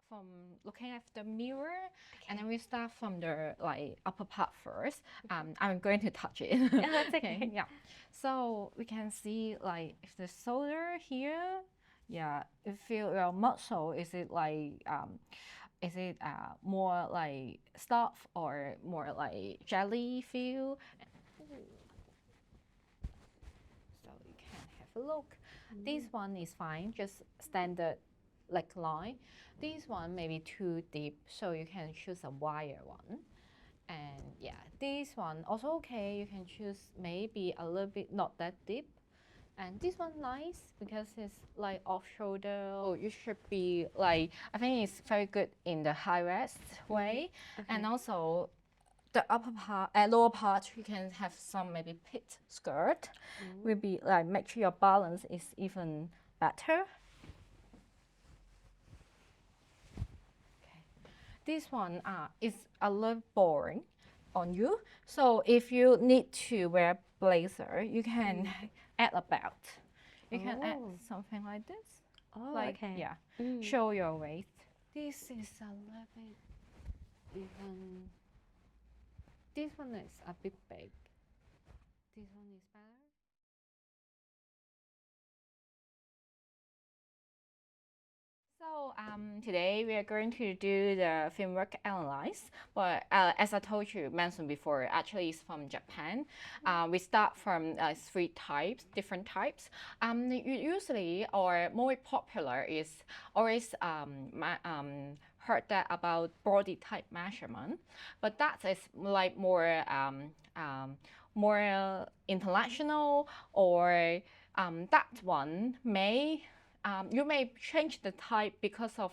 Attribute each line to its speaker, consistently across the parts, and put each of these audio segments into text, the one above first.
Speaker 1: from looking at the mirror, and then we start from the like upper part first. I'm going to touch it.
Speaker 2: Yeah, that's okay.
Speaker 1: Yeah. So we can see like if the shoulder here, yeah, you feel your muscle. Is it more like stuff or more like jelly feel? So you can have a look. This one is fine, just standard leg line. This one may be too deep, so you can choose a wider one. And yeah, this one also okay. You can choose maybe a little bit not that deep. And this one nice because it's like off shoulder. Oh, you should be like, I think it's very good in the high rest way. And also the upper part, lower part, you can have some maybe pit skirt. Will be like make sure your balance is even better. Okay. This one is a little boring on you. So if you need to wear blazer, you can add a belt. You can add something like this.
Speaker 2: Oh,
Speaker 1: Like,
Speaker 2: okay.
Speaker 1: yeah, show your waist. This is a little bit even. This one is a bit big. This one is better. So today we are going to do the framework analyze. But as I told you, mentioned before, actually it's from Japan. We start from three types, different types. Usually, or more popular is always heard that about body type measurement, but that is like more international, or that one may you may change the type because of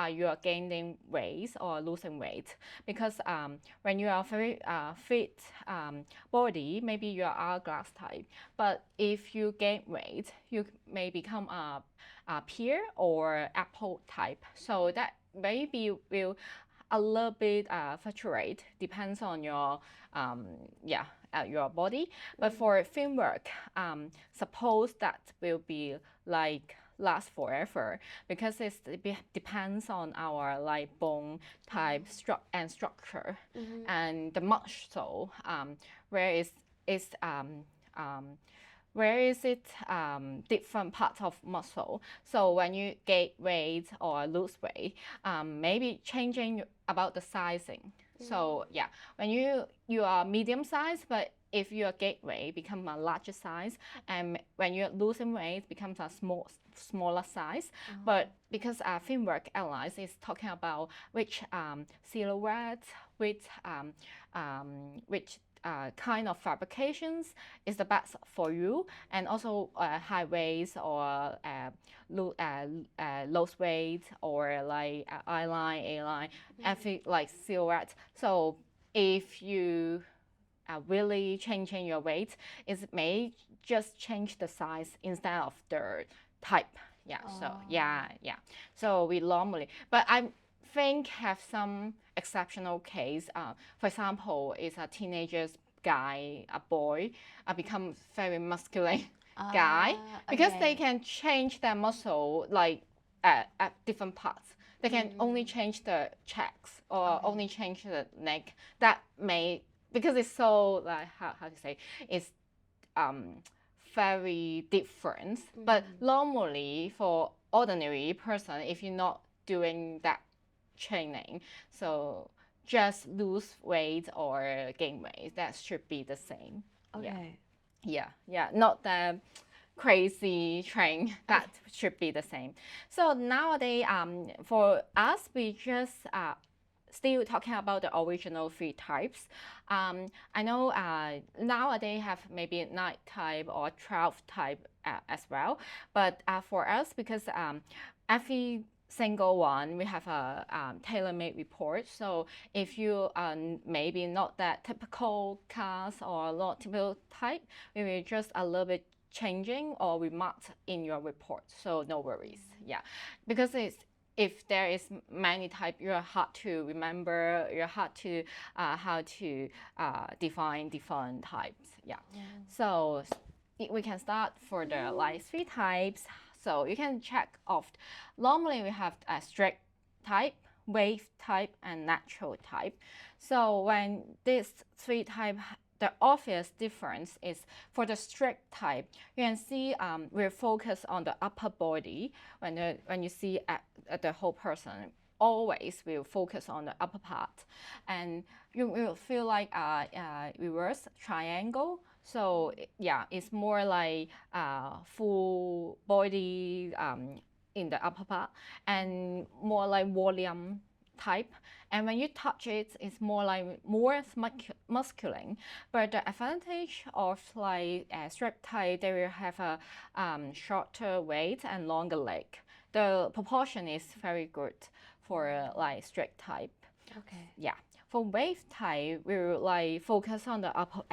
Speaker 1: you are gaining weight or losing weight. Because when you are very fit body, maybe you are hourglass type. But if you gain weight, you may become a pear or apple type. So that maybe will a little bit fluctuate, depends on your your body. But for framework, suppose that will be like last forever because it depends on our like bone type and structure and the muscle where is where is it different parts of muscle. So when you gain weight or lose weight, maybe changing about the sizing. So yeah, when you are medium size, but if you gain weight, become a larger size, and when you're losing weight, becomes a smaller size. But because framework analysis is talking about which silhouette, which kind of fabrications is the best for you, and also high waist or low weight or like I line, A line, every like silhouette. So if you really changing your weight, it may just change the size instead of the type. Yeah. So yeah. So we normally, but I think have some exceptional case. For example, is a teenager's guy, a boy, become very muscular guy because they can change their muscle like at different parts. They can only change the checks or only change the neck. That may because it's so like how to say it's very different. But normally for ordinary person, if you're not doing that training, so just lose weight or gain weight, that should be the same.
Speaker 2: Okay.
Speaker 1: Yeah, not the crazy train. That should be the same. So nowadays, for us, we just still talking about the original three types. I know nowadays have maybe 9 type or 12 type as well. But for us, because every single one, we have a tailor-made report. So if you maybe not that typical cast or not typical type, we will just a little bit changing or remarked in your report. So no worries. Yeah, because it's if there is many type, you're hard to remember. You're hard to how to define different types. Yeah. So we can start for the like 3 types. So you can check off. Normally we have a straight type, wave type, and natural type. So when these three types, the obvious difference is for the strict type, you can see we're focused on the upper body. When you see at the whole person, always will focus on the upper part, and you will feel like a reverse triangle. So yeah, it's more like full body in the upper part, and more like volume type. And when you touch it, it's more like more muscular. But the advantage of like strip type, they will have a shorter waist and longer leg. The proportion is very good for like strip type.
Speaker 2: Okay.
Speaker 1: Yeah. For wave type, we will like focus on the upper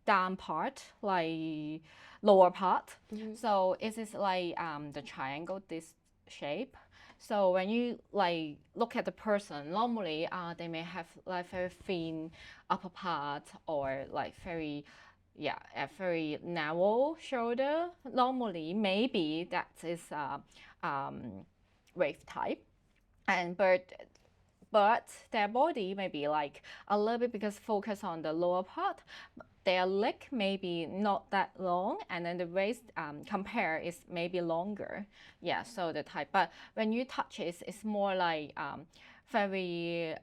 Speaker 1: down part, like lower part. So it is like the triangle, this shape. So when you like look at the person, normally they may have like very thin upper part or like very a very narrow shoulder. Normally, maybe that is wave type, and but their body may be like a little bit because focus on the lower part. Their leg may be not that long, and then the waist compare is maybe longer. Yeah, so the type. But when you touch it, it's more like very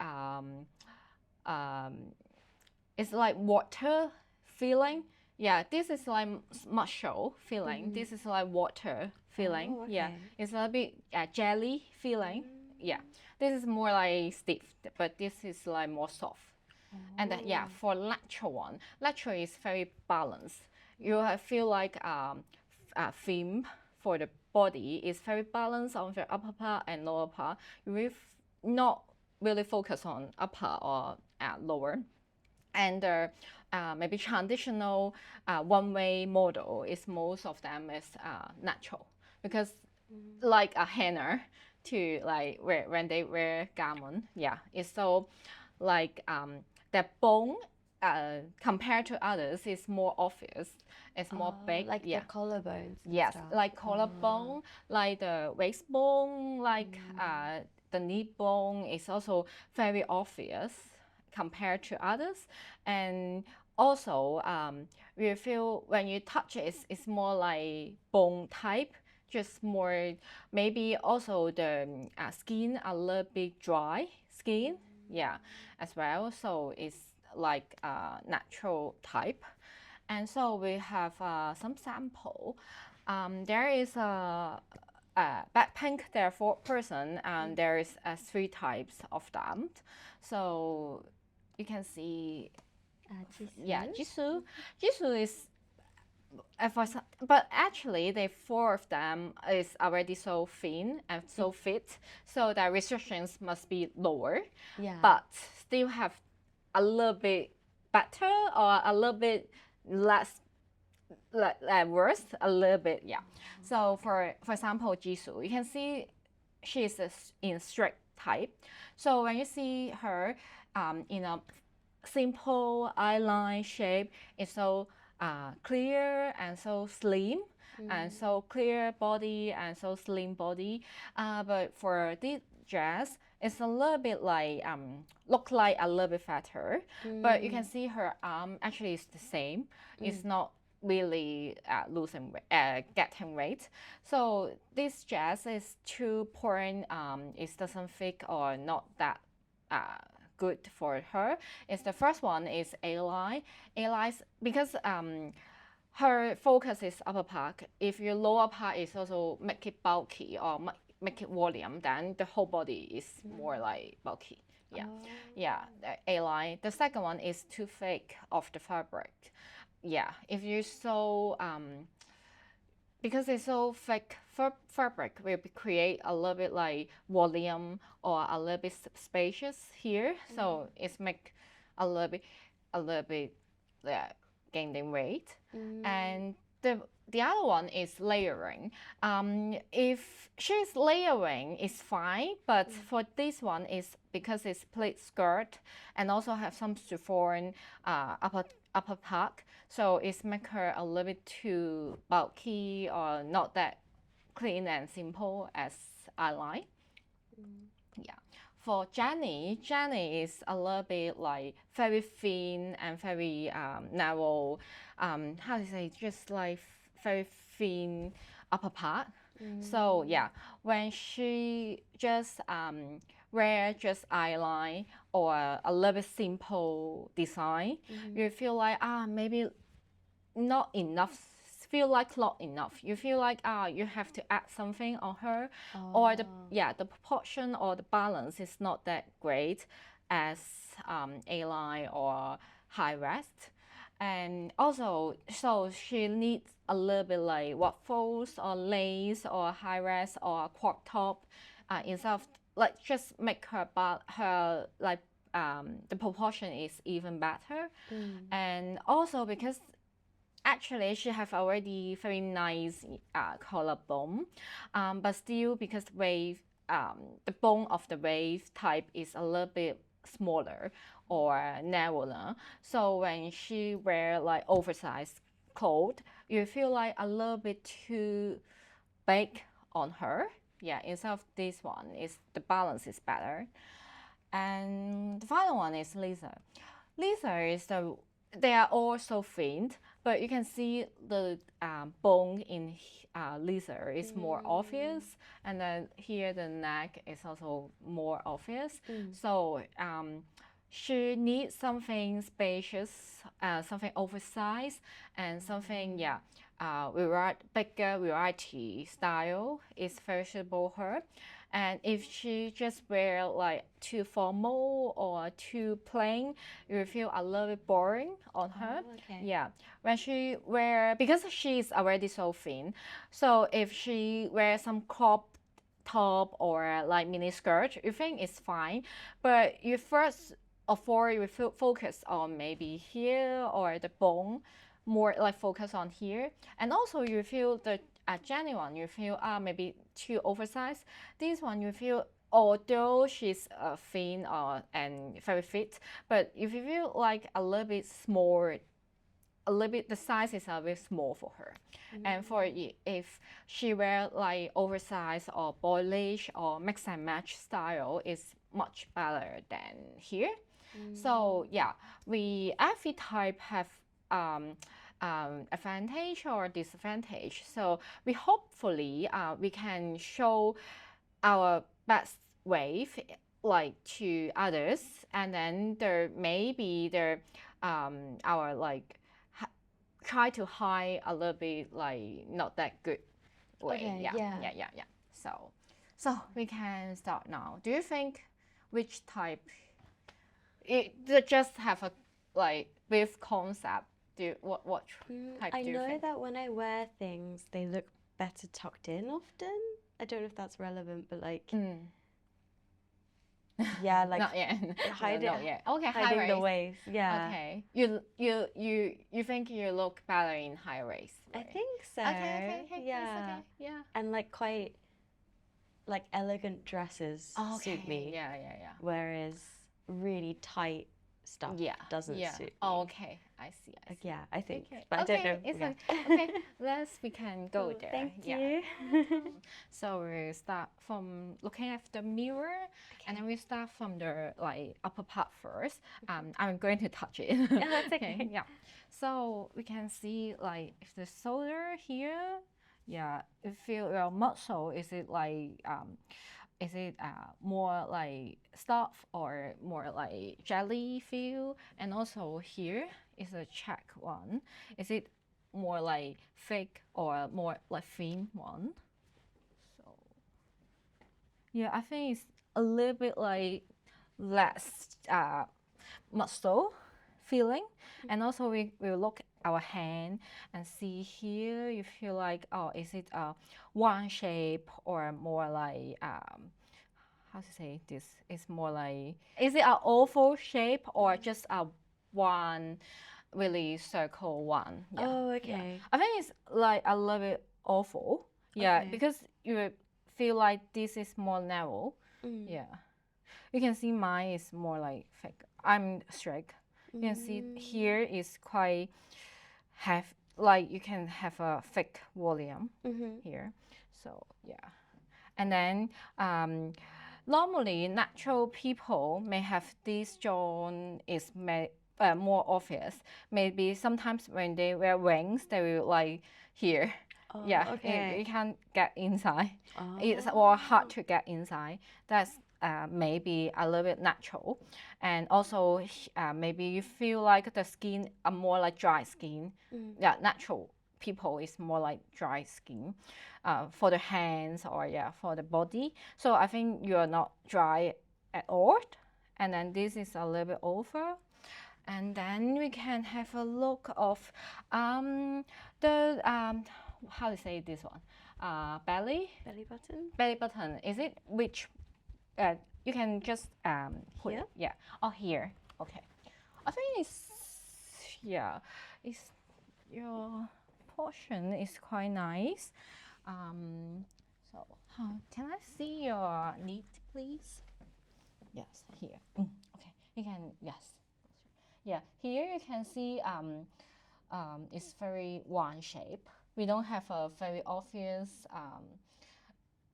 Speaker 1: it's like water feeling. Yeah, this is like muscle feeling. This is like water feeling.
Speaker 2: Oh, okay.
Speaker 1: Yeah, it's a bit jelly feeling. Yeah, this is more like stiff, but this is like more soft. And yeah, for lateral is very balanced. You feel like film for the body is very balanced on the upper part and lower part. You will not really focus on upper or lower. And maybe traditional one-way model is most of them is natural because like a henna to like when they wear garment, yeah, it's so like the bone compared to others is more obvious. It's more big,
Speaker 2: like
Speaker 1: yeah.
Speaker 2: the collarbones.
Speaker 1: Yes,
Speaker 2: stuff.
Speaker 1: like collarbone, like the waist bone, like the knee bone is also very obvious compared to others. And also, you feel when you touch it, it's more like bone type, just more, maybe also the skin a little bit dry skin, yeah, as well. So it's like natural type. And so we have some sample. There is back pink, there are 4 person, and there is 3 types of them. So you can see, yeah, Jisoo. Jisoo is, but actually the 4 of them is already so thin and so fit, so the restrictions must be lower.
Speaker 2: Yeah.
Speaker 1: But still have a little bit better or a little bit less worse, a little bit, yeah. So for example, Jisoo, you can see she's in strict type. So when you see her in a simple eyeline shape, it's so clear and so slim, and so clear body and so slim body. But for this dress, it's a little bit like look like a little bit fatter, but you can see her arm actually is the same. It's not really losing getting weight. So this dress is 2 point. It doesn't fit or not that good for her. It's the first one is A-line. A-line because her focus is upper part. If your lower part is also make it bulky or make it volume, then the whole body is more like bulky. Yeah, yeah, the A-line. The second one is too thick of the fabric. Yeah, if you sew because it's so thick, fabric will create a little bit like volume or a little bit spacious here. So it's make a little bit gaining weight. And the other one is layering. If she's layering, it's fine, but for this one is because it's pleat skirt and also have some chiffon upper part, so it's make her a little bit too bulky or not that clean and simple as I like. Yeah. For Jenny is a little bit like very thin and very narrow. How to say? Just like very thin upper part. So yeah, when she just wear just eyeline or a little bit simple design, you feel like maybe not enough, feel like not enough. You feel like you have to add something on her, or the proportion or the balance is not that great as A-line or high rest. And also, so she needs a little bit like waffles or lace or high rest or crop top, instead of like just make her like the proportion is even better. And also because actually she have already very nice collarbone, but still because wave the bone of the wave type is a little bit smaller or narrower, so when she wear like oversized clothes, you feel like a little bit too big on her. Yeah, instead of this one, is the balance is better. And the final one is Lisa. Lisa is they are all so thin, but you can see the bone in Lisa is more obvious, and then here the neck is also more obvious. So she needs something spacious, something oversized, and something bigger variety style is very suitable her. And if she just wear like too formal or too plain, you will feel a little bit boring on her. Yeah, when she wear, because she's already so thin, so if she wear some crop top or like mini skirt, you think it's fine, but you first avoid, you focus on maybe here or the bone, more like focus on here, and also you feel the genuine, you feel maybe too oversized. This one you feel, although she's thin and very fit, but if you feel like a little bit small, a little bit the size is a bit small for her. And for if she wear like oversized or boyish or mix and match style, is much better than here. So yeah, we every type have advantage or disadvantage. So we hopefully we can show our best wave like to others, and then there maybe there our like try to hide a little bit like not that good way.
Speaker 2: Okay,
Speaker 1: Yeah. So we can start now. Do you think which type? It just have a like with concept. What type
Speaker 2: I
Speaker 1: do you
Speaker 2: know
Speaker 1: think?
Speaker 2: that when I wear things, they look better tucked in often. I don't know if that's relevant, but like, yeah, like
Speaker 1: Not yet.
Speaker 2: hide
Speaker 1: No,
Speaker 2: it,
Speaker 1: not yet. Okay, high
Speaker 2: hiding the
Speaker 1: waist.
Speaker 2: waist. Yeah.
Speaker 1: Okay. You think you look better in high waist?
Speaker 2: I
Speaker 1: Right?
Speaker 2: think so.
Speaker 1: Okay.
Speaker 2: Yeah.
Speaker 1: That's okay. Yeah.
Speaker 2: And like quite like elegant dresses suit me.
Speaker 1: Yeah.
Speaker 2: Whereas really tight stuff doesn't suit me.
Speaker 1: Okay. I see.
Speaker 2: Yeah, I think.
Speaker 1: Okay.
Speaker 2: But I don't know.
Speaker 1: It's
Speaker 2: Yeah.
Speaker 1: okay. We can go
Speaker 2: Cool,
Speaker 1: there.
Speaker 2: thank
Speaker 1: Yeah.
Speaker 2: you.
Speaker 1: So we start from looking at the mirror, and then we start from the like upper part first. I'm going to touch it.
Speaker 2: Oh, that's okay.
Speaker 1: Yeah. So we can see like if the shoulder here, yeah, you feel your muscle. Is it more like stuff or more like jelly feel? And also here is a check one. Is it more like thick or more like thin one? So yeah, I think it's a little bit like less muscle feeling. And also we will look our hand and see here, you feel like, oh, is it a one shape or more like how to say this? It's more like, is it an oval shape or just a one really circle one? Yeah.
Speaker 2: Oh, okay.
Speaker 1: I think it's like a little bit oval. Yeah,
Speaker 2: Okay.
Speaker 1: because you feel like this is more narrow. Yeah. You can see mine is more like thick. I'm straight. You can see here is quite have like you can have a thick volume here. So yeah, and then normally natural people may have this joint is more obvious. Maybe sometimes when they wear wings, they will like here.
Speaker 2: Oh,
Speaker 1: Yeah,
Speaker 2: okay.
Speaker 1: you can't get inside.
Speaker 2: Oh.
Speaker 1: It's or hard to get inside. That's maybe a little bit natural, and also maybe you feel like the skin are more like dry skin. Yeah, natural people is more like dry skin, for the hands or yeah for the body. So I think you are not dry at all, and then this is a little bit over. And then we can have a look of the how to say this one, belly
Speaker 2: Belly button?
Speaker 1: belly button. Is it which you can just put
Speaker 2: Here?
Speaker 1: it, yeah, or here. Okay, I think it's yeah, it's your portion is quite nice. So can I see your knit, please? Yes, here. Okay, you can yes. Yeah, here you can see it's very one shape. We don't have a very obvious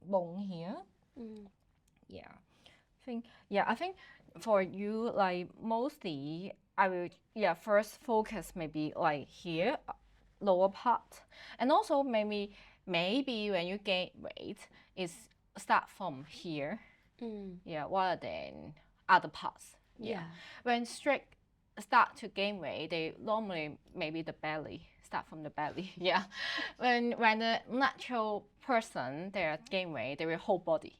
Speaker 1: bone here. Yeah, I think for you like mostly I will first focus maybe like here, lower part, and also maybe when you gain weight is start from here, rather than other parts.
Speaker 2: Yeah.
Speaker 1: When straight start to gain weight, they normally maybe the belly start from the belly. Yeah, when a natural person they gain weight, they will whole body.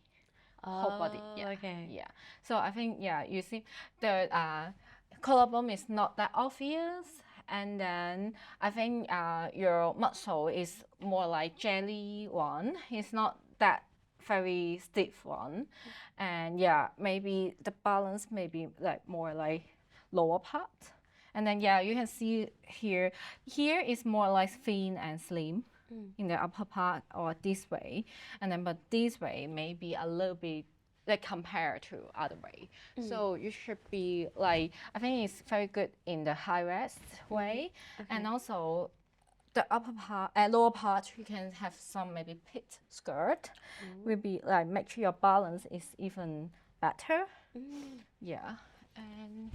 Speaker 1: Whole body. Yeah.
Speaker 2: Okay.
Speaker 1: Yeah. So I think you see the collarbone is not that obvious, and then I think your muscle is more like jelly one. It's not that very stiff one, and maybe the balance maybe like more like lower part, and then you can see here. Here is more like thin and slim in the upper part or this way, and then but this way maybe a little bit like compared to other way. So you should be like I think it's very good in the high waist way, and also the upper part lower part you can have some maybe pit skirt will be like make sure your balance is even better. Yeah, and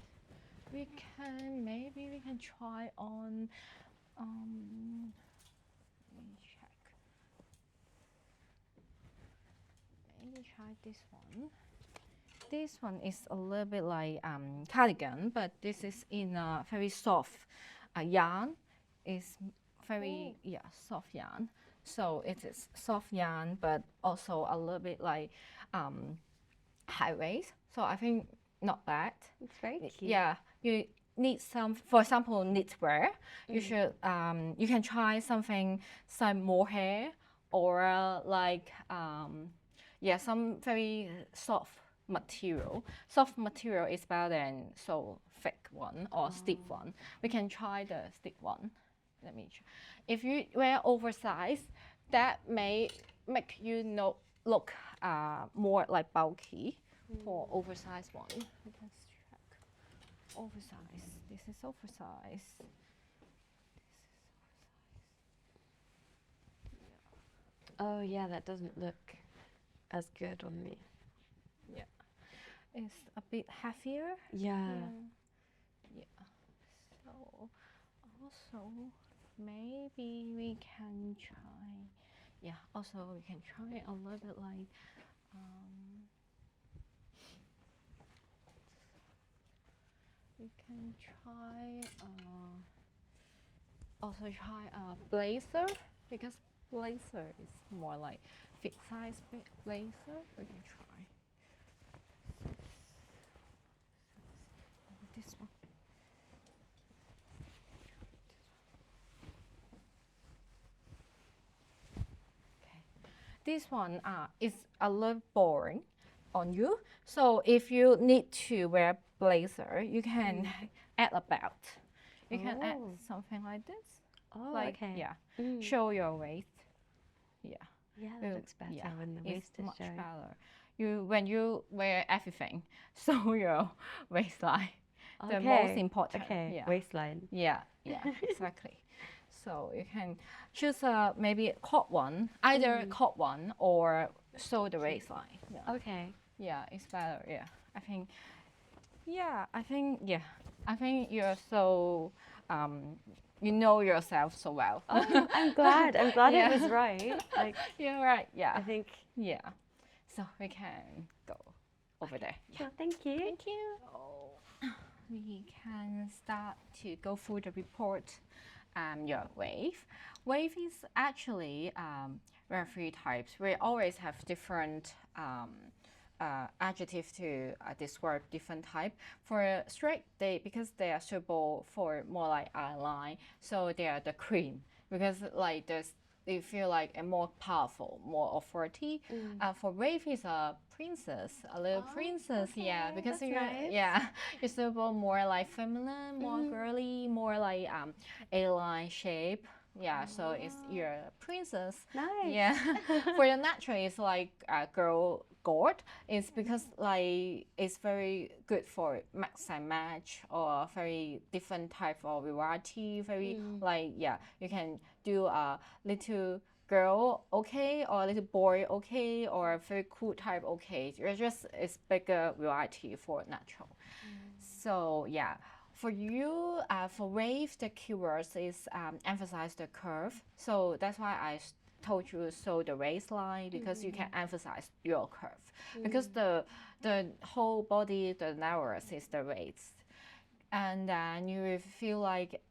Speaker 1: maybe we can try on let me check. Maybe try this one. This one is a little bit like cardigan, but this is in a very soft yarn. It's very soft yarn. So it is soft yarn, but also a little bit like high waist. So I think not bad.
Speaker 2: It's very cute.
Speaker 1: Yeah, you need some, for example, knitwear. You should you can try something, some mohair or like some very soft material. Soft material is better than so thick one or stiff one. We can try the stiff one. Let me try. If you wear oversized, that may make you look more like bulky. For oversized one, we can check. Oversized. This is oversized.
Speaker 2: Oh yeah, that doesn't look as good on me.
Speaker 1: Yeah, it's a bit heavier.
Speaker 2: Yeah.
Speaker 1: So also maybe we can try. Yeah, also we can try a little bit like. We can try also try a blazer because blazer is more like fit size blazer. We can try this one. Okay, this one is a little boring on you. So if you need to wear blazer, you can add a belt. You can add something like this.
Speaker 2: Oh,
Speaker 1: like,
Speaker 2: okay.
Speaker 1: Yeah, show your waist. Yeah.
Speaker 2: Yeah, that looks better when the waist is
Speaker 1: much
Speaker 2: showing.
Speaker 1: better. When you wear everything, show your waistline.
Speaker 2: Okay.
Speaker 1: The most important.
Speaker 2: Okay.
Speaker 1: Yeah.
Speaker 2: Waistline.
Speaker 1: Yeah. Yeah. Exactly. So you can choose maybe a cut one, either cut one or show the waistline. Yeah.
Speaker 2: Okay.
Speaker 1: Yeah, it's better. Yeah, I think. Yeah, I think. Yeah, I think you're so. You know yourself so well.
Speaker 2: Oh, I'm glad. I'm glad
Speaker 1: Yeah.
Speaker 2: it was right. Like,
Speaker 1: You're right. Yeah.
Speaker 2: I think.
Speaker 1: Yeah. So we can go over there. Yeah.
Speaker 2: Sure, thank you.
Speaker 1: Thank you. So we can start to go through the report. Your wave. Wave is actually there are three types. We always have different adjectives to describe different type. For straight, because they are suitable for more like eye so they are the queen because like they feel like a more powerful, more authority. For wave is a princess, a little princess, yeah, because
Speaker 2: that's
Speaker 1: you're
Speaker 2: nice.
Speaker 1: yeah, you're suitable more like feminine, more girly, more like A-line shape. Yeah, so it's you're a princess.
Speaker 2: Nice.
Speaker 1: Yeah. For the natural, it's like a girl gourd. It's because like it's very good for mix and match or very different type of variety. Very like yeah, you can do a little girl okay or a little boy okay or a very cool type okay. It's bigger variety for natural. So yeah, for you, for wave, the keywords is emphasize the curve. So that's why I told you show the waistline because you can emphasize your curve because the whole body, the narrowness is the waist, and then you will feel like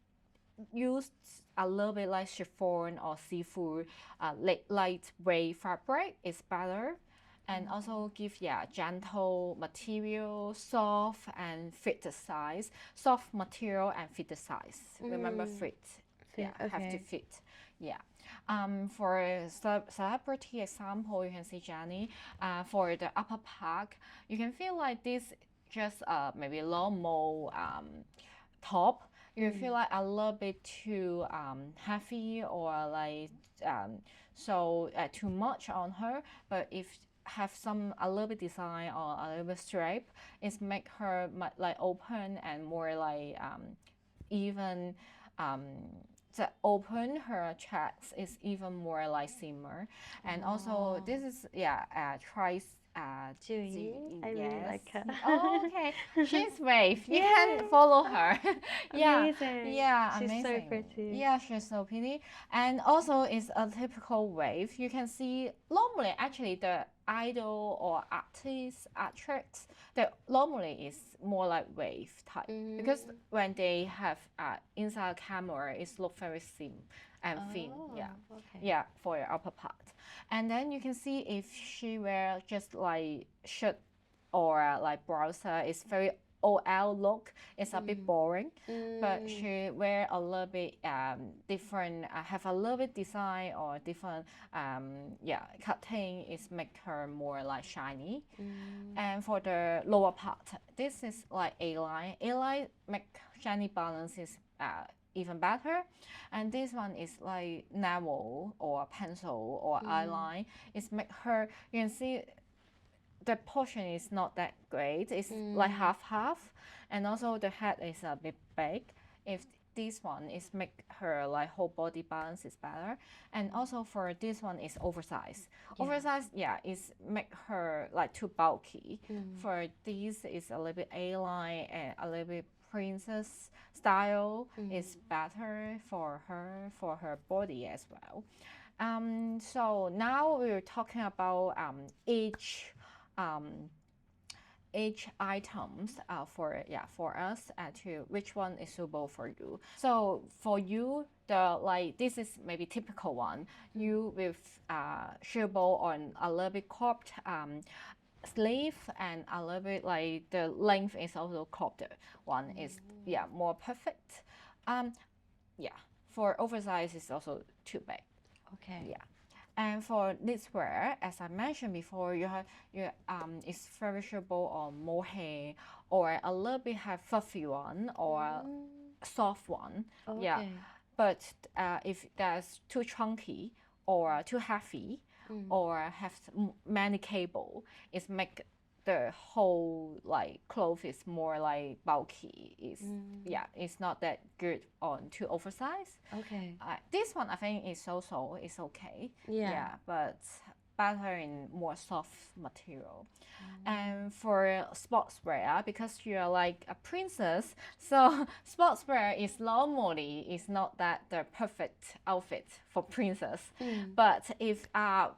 Speaker 1: use a little bit like chiffon or seafood, lightweight fabric is better and also give gentle material, soft and fit the size. Soft material and fit the size. Remember fit. Yeah, have to fit. Yeah. For celebrity example, you can see Jenny. For the upper part, you can feel like this just maybe normal top. You feel like a little bit too heavy or like too much on her. But if have some a little bit design or a little bit stripe, it's make her like open and more like even to open her chest is even more like simmer, and also this is try
Speaker 2: Julie, I really like her.
Speaker 1: Oh, okay. She's brave. You can follow her. Yeah.
Speaker 2: Amazing.
Speaker 1: Yeah,
Speaker 2: She's so
Speaker 1: amazing.
Speaker 2: pretty.
Speaker 1: Yeah, she's so pretty. And also it's a typical wave. You can see normally actually the idol or artist, actress, the normally is more like wave type because when they have inside camera, it's look very thin and thin. Yeah.
Speaker 2: Okay.
Speaker 1: Yeah, for your upper part. And then you can see if she wear just like shirt or like browser, it's very OL look. It's a bit boring, but she wear a little bit different, have a little bit design or different cutting is make her more like shiny. And for the lower part, this is like A-line. A-line make shiny balance is even better. And this one is like narrow or pencil or eyeline. It's make her, you can see the portion is not that great. It's like half. And also the head is a bit big. If this one is make her like whole body balance is better. And also for this one is oversized. Oversized, is make her like too bulky. For this is a little bit A-line and a little bit princess style is better for her body as well. So now we're talking about each items for us to which one is suitable for you. So for you, the like this is maybe typical one. You with suitable on a little bit cropped sleeve and a little bit like the length is also cropped. One is more perfect. For oversized is also too big.
Speaker 2: Okay.
Speaker 1: Yeah. And for knitwear, as I mentioned before, it's very suitable on mohair or a little bit have fluffy one or soft one.
Speaker 2: Okay.
Speaker 1: Yeah. But if that's too chunky or too heavy or have many cable, it's make the whole like cloth is more like bulky. It's not that good on too oversized.
Speaker 2: Okay.
Speaker 1: This one I think is so it's okay.
Speaker 2: Yeah.
Speaker 1: But better in more soft material. And for sportswear, because you're like a princess, so sportswear is normally is not that the perfect outfit for princess. But if I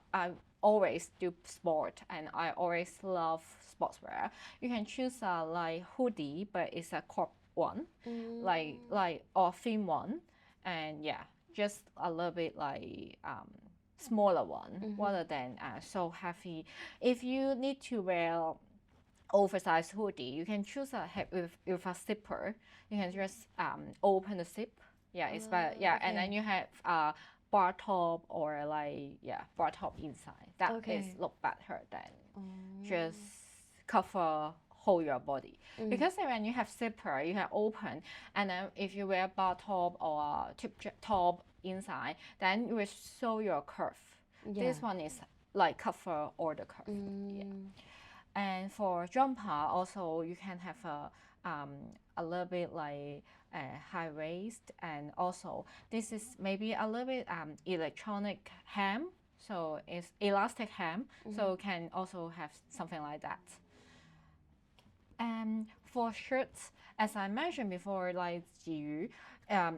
Speaker 1: always do sport and I always love sportswear, you can choose a like hoodie, but it's a crop one, like or thin one, and yeah, just a little bit like smaller one rather than so heavy. If you need to wear oversized hoodie, you can choose a with a zipper. You can just open the zip. Yeah, it's better. Yeah, and then you have bar top or like bar top inside. That is look better than just cover whole your body. Because when you have zipper, you can open, and then if you wear bar top or tip top inside, then you will show your curve. This one is like cover all the curve. Yeah. And for jumper, also you can have a little bit like high waist, and also this is maybe a little bit electronic hem, so it's elastic hem, so can also have something like that. And for shirts, as I mentioned before, like Jiyu,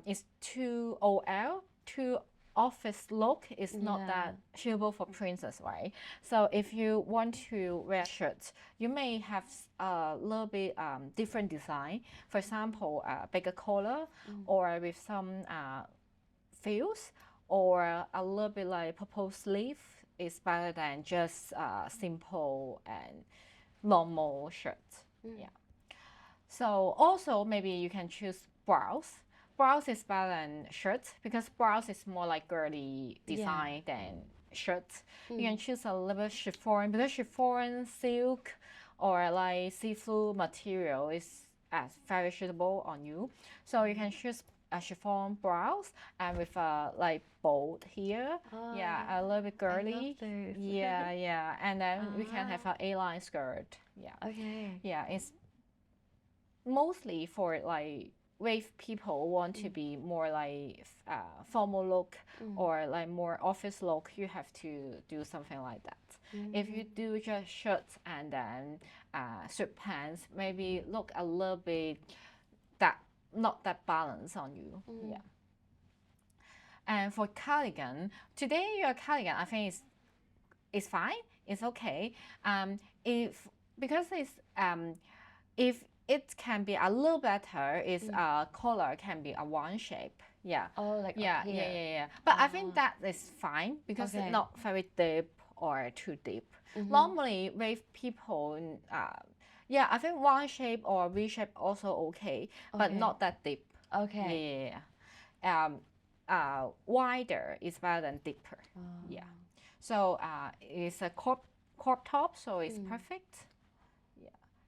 Speaker 1: it's too OL, too office look is not that suitable for princess, right? So if you want to wear shirts, you may have a little bit different design. For example, bigger collar or with some frills, or a little bit like purple sleeve is better than just simple and normal shirt. Yeah. So also maybe you can choose blouse. Blouse is better than shirts because blouse is more like girly design than shirts. You can choose a little bit chiffon, because chiffon, silk, or like see-through material is very suitable on you. So you can choose a chiffon blouse and with a like bold here. A little bit girly. And then we can have an A-line skirt. It's mostly for like if people want to be more like formal look or like more office look, you have to do something like that. If you do just shirts and then sweatpants, maybe look a little bit that not that balance on you. And for cardigan, today your cardigan I think is fine. It's okay. If because it's if it can be a little better, is collar can be a one shape. But I think that is fine because it's not very deep or too deep. Normally with people, I think one shape or V shape also okay, but not that deep. Wider is better than deeper. So it's a crop top, so it's perfect.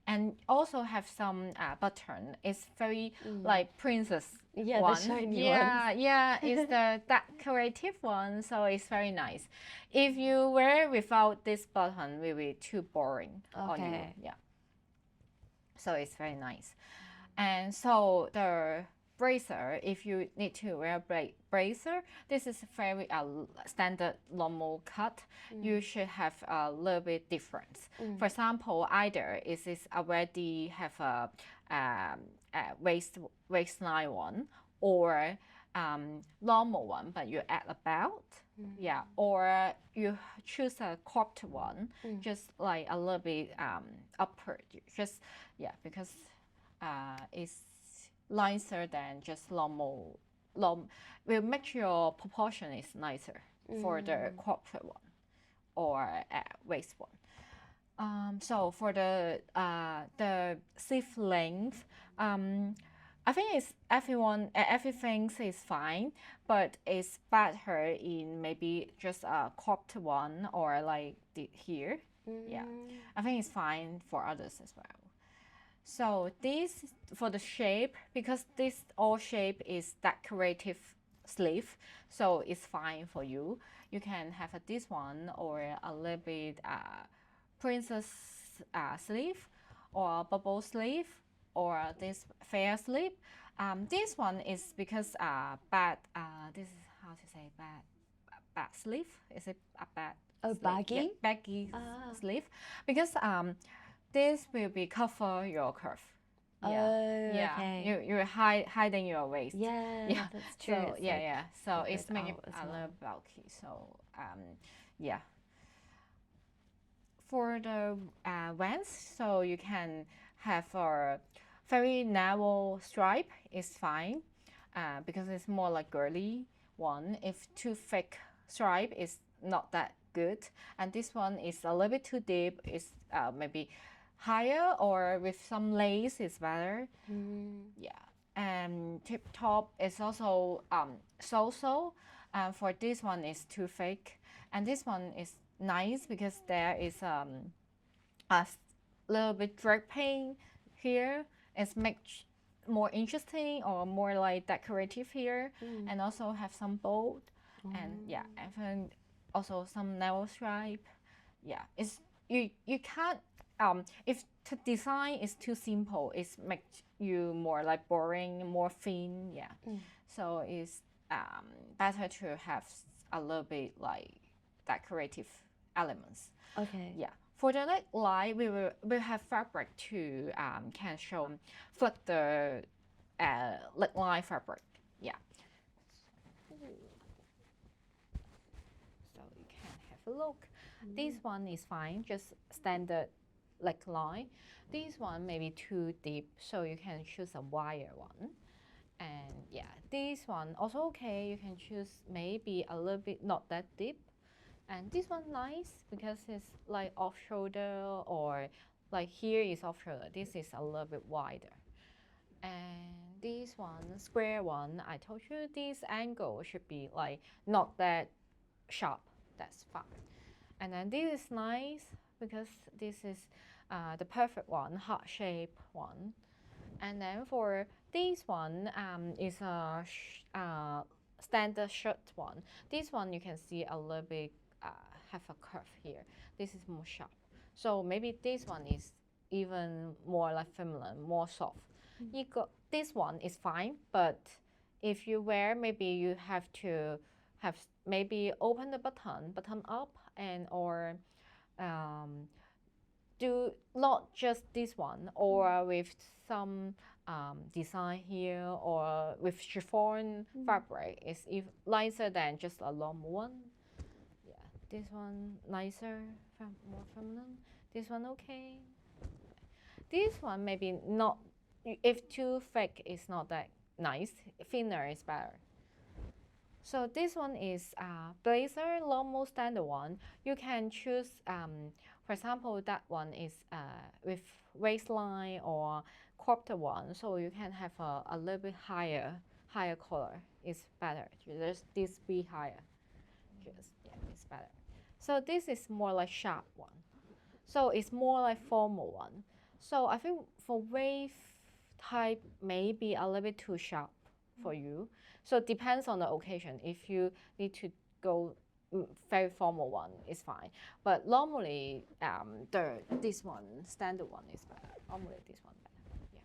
Speaker 1: And also have some button. It's very like princess one.
Speaker 2: The shiny ones.
Speaker 1: It's the decorative one, so it's very nice. If you wear without this button, it will be too boring on you. So it's very nice. And so the bracer, if you need to wear bracer, this is very standard normal cut. You should have a little bit difference. For example, either is this already have a waistline one, or normal one, but you add a belt. Or you choose a cropped one, just like a little bit upward. Just because it's nicer than just normal. Will make your proportion is nicer for the cropped one or waist one. So for the sleeve length, I think it's everything is fine, but it's better in maybe just a cropped one or like here. I think it's fine for others as well. So this for the shape, because this all shape is decorative sleeve, so it's fine for you. You can have this one or a little bit princess sleeve or bubble sleeve or this fair sleeve. This one is because this is how to say bad sleeve. Is it a bad
Speaker 2: Oh, baggy?
Speaker 1: Yeah, baggy
Speaker 2: Ah.
Speaker 1: sleeve, because this will be cover your curve. Yeah,
Speaker 2: Oh,
Speaker 1: yeah.
Speaker 2: okay.
Speaker 1: You're hiding your waist.
Speaker 2: Yeah,
Speaker 1: Yeah.
Speaker 2: that's true.
Speaker 1: So
Speaker 2: It's
Speaker 1: yeah,
Speaker 2: like
Speaker 1: yeah. So
Speaker 2: it
Speaker 1: it's
Speaker 2: goes
Speaker 1: make it
Speaker 2: out as
Speaker 1: a
Speaker 2: well.
Speaker 1: little bulky. So yeah. For the vans, so you can have a very narrow stripe is fine, because it's more like girly one. If too thick stripe is not that good, and this one is a little bit too deep. It's maybe higher or with some lace is better. Yeah. And tip top is also so-so. For this one is too thick, and this one is nice because there is a little bit draping here. It's make more interesting or more like decorative here, and also have some bold, and yeah, and then also some narrow stripe. Yeah, it's you can't if the design is too simple, it's make you more like boring, more thin. Yeah, so it's better to have a little bit like decorative elements.
Speaker 2: Okay.
Speaker 1: Yeah. For the neckline, we have fabric to can show flip the neckline fabric. Yeah. So you can have a look. This one is fine, just standard neckline. This one may be too deep, so you can choose a wider one. And yeah, this one also okay. You can choose maybe a little bit not that deep. And this one nice because it's like off shoulder, or like here is off shoulder. This is a little bit wider. And this one, square one, I told you this angle should be like not that sharp. That's fine. And then this is nice because this is the perfect one, heart shape one. And then for this one is a standard shirt one. This one you can see a little bit have a curve here. This is more sharp. So maybe this one is even more like feminine, more soft. You got this one is fine, but if you wear, maybe you have to have maybe open the button up, and or do not just this one, or with some design here, or with chiffon fabric is if nicer than just a long one. Yeah, this one nicer, more feminine. This one okay. This one maybe not. If too thick, it's not that nice. Thinner is better. So this one is blazer, normal standard one. You can choose, for example, that one is with waistline or cropped one. So you can have a little bit higher collar. It's better. Just this be higher. Just yeah, it's better. So this is more like sharp one. So it's more like formal one. So I think for wave type maybe a little bit too sharp for you. So it depends on the occasion. If you need to go very formal one, it's fine. But normally this one standard one is better. Normally this one better. Yeah.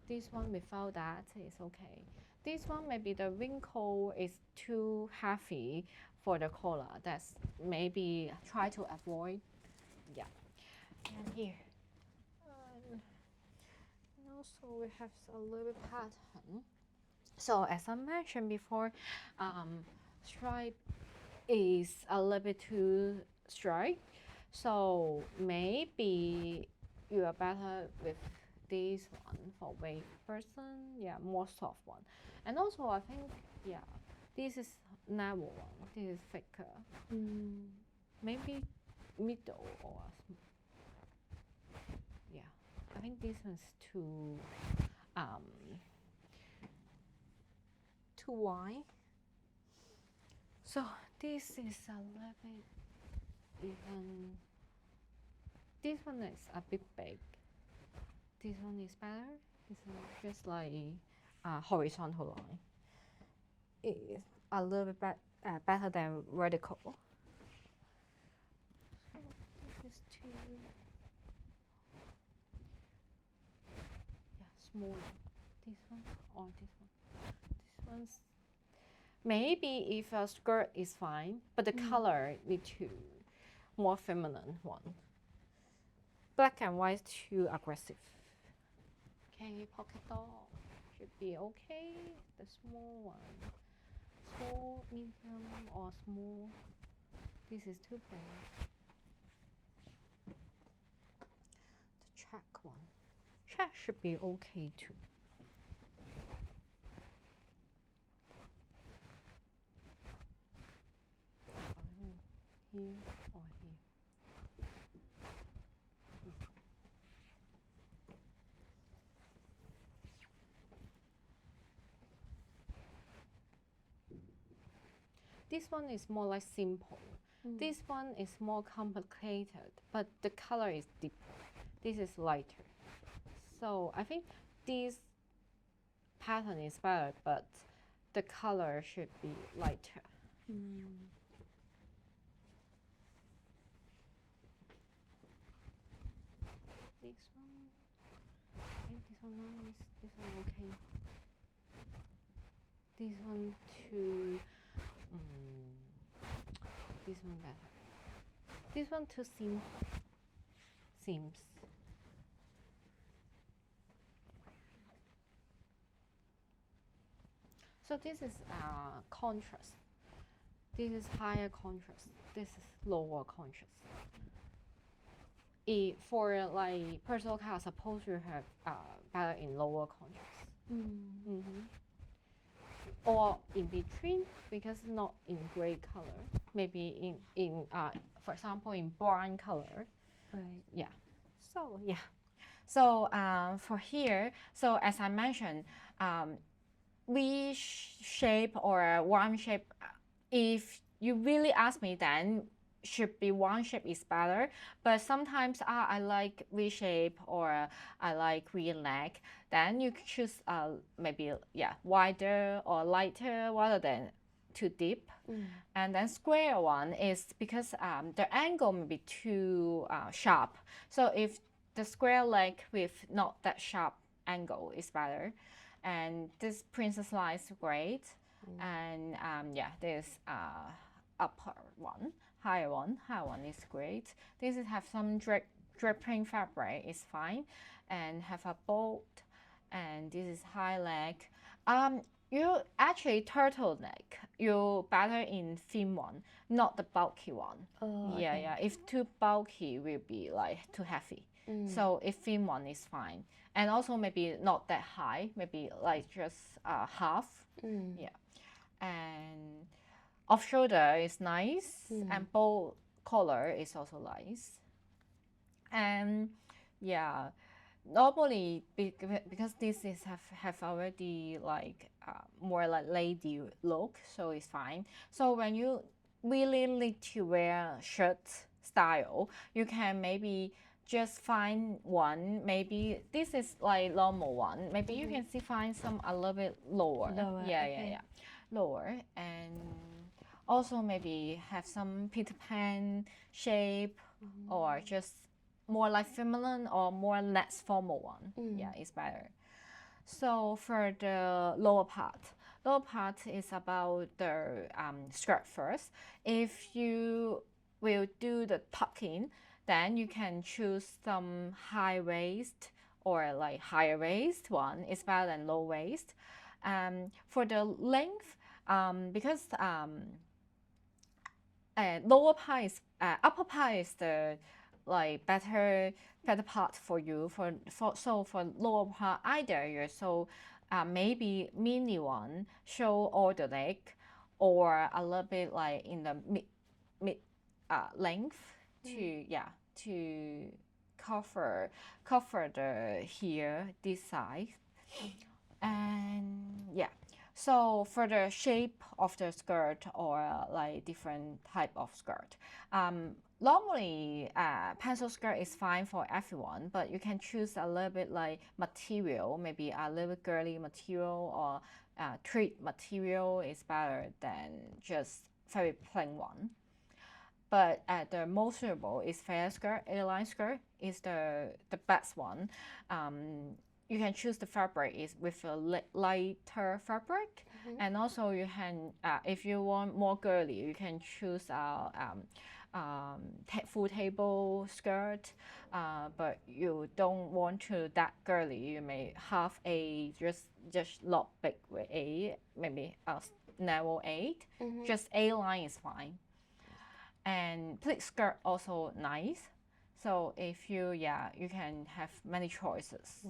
Speaker 1: This one without that is okay. This one maybe the wrinkle is too heavy for the collar. That's maybe try to avoid. Yeah. And here. And also we have a little pattern. So as I mentioned before, stripe is a little bit too straight. So maybe you are better with this one for wave person. Yeah, more soft one. And also I think, yeah, this is narrow one. This is thicker. Maybe middle or yeah. I think this one's too too wide. So this is a little bit even. This one is a bit big. This one is better. It's just like horizontal line. It is a little bit better than vertical. So this is too smaller. This one or this one. This one's maybe if a skirt is fine, but the color need to more feminine one. Black and white too aggressive. Okay, pocket doll should be okay. The small one, small, medium, or small. This is too big. The check one. Check should be okay too. Here or here. This one is more like simple. This one is more complicated, but the color is deeper. This is lighter. So I think this pattern is better, but the color should be lighter. This one, I think this one nice. This one okay. This one too. This one better. This one too simple. Seems. So this is contrast. This is higher contrast. This is lower contrast. For like personal car, suppose you have better in lower contrast. Or in between, because not in gray color, maybe in for example in brown color.
Speaker 2: Right.
Speaker 1: Yeah. So yeah. So for here, so as I mentioned, V shape or one shape. If you really ask me, then should be one shape is better. But sometimes I like V shape or I like V neck. Then you choose maybe wider or lighter rather than too deep. And then square one is because the angle may be too sharp. So if the square leg with not that sharp angle is better. And this princess line is great. And this upper one, higher one is great. This is have some dripping fabric is fine, and have a bolt. And this is high leg. You actually turtleneck. You better in thin one, not the bulky one.
Speaker 2: Oh,
Speaker 1: yeah,
Speaker 2: okay.
Speaker 1: yeah. If too bulky, will be like too heavy. So if thin one is fine, and also maybe not that high, maybe like just half. Yeah, and off shoulder is nice, and bow collar is also nice. And yeah, normally because this is have already like more like lady look, so it's fine. So when you really need to wear shirt style, you can maybe just find one. Maybe this is like normal one. Maybe you can find some a little bit lower.
Speaker 2: Lower,
Speaker 1: Yeah,
Speaker 2: okay.
Speaker 1: lower, and also maybe have some Peter Pan shape or just more like feminine or more less formal one. Yeah, it's better. So for the lower part is about the skirt first. If you will do the tuck-in, then you can choose some high waist or like higher waist one. It's better than low waist. For the length, because lower part is upper part is the like better part for you for lower part either you so maybe mini one show all the leg or a little bit like in the mid length to cover the here this side. And yeah, so for the shape of the skirt or like different type of skirt, normally pencil skirt is fine for everyone, but you can choose a little bit like material, maybe a little bit girly material or tweed material is better than just very plain one. But the most suitable is fair skirt, A-line skirt is the best one. You can choose the fabric is with a lighter fabric, and also you can if you want more girly, you can choose full table skirt, but you don't want to that girly. You may have a just not big with a maybe a narrow 8. Just A line is fine. And pleat skirt also nice. So if you you can have many choices.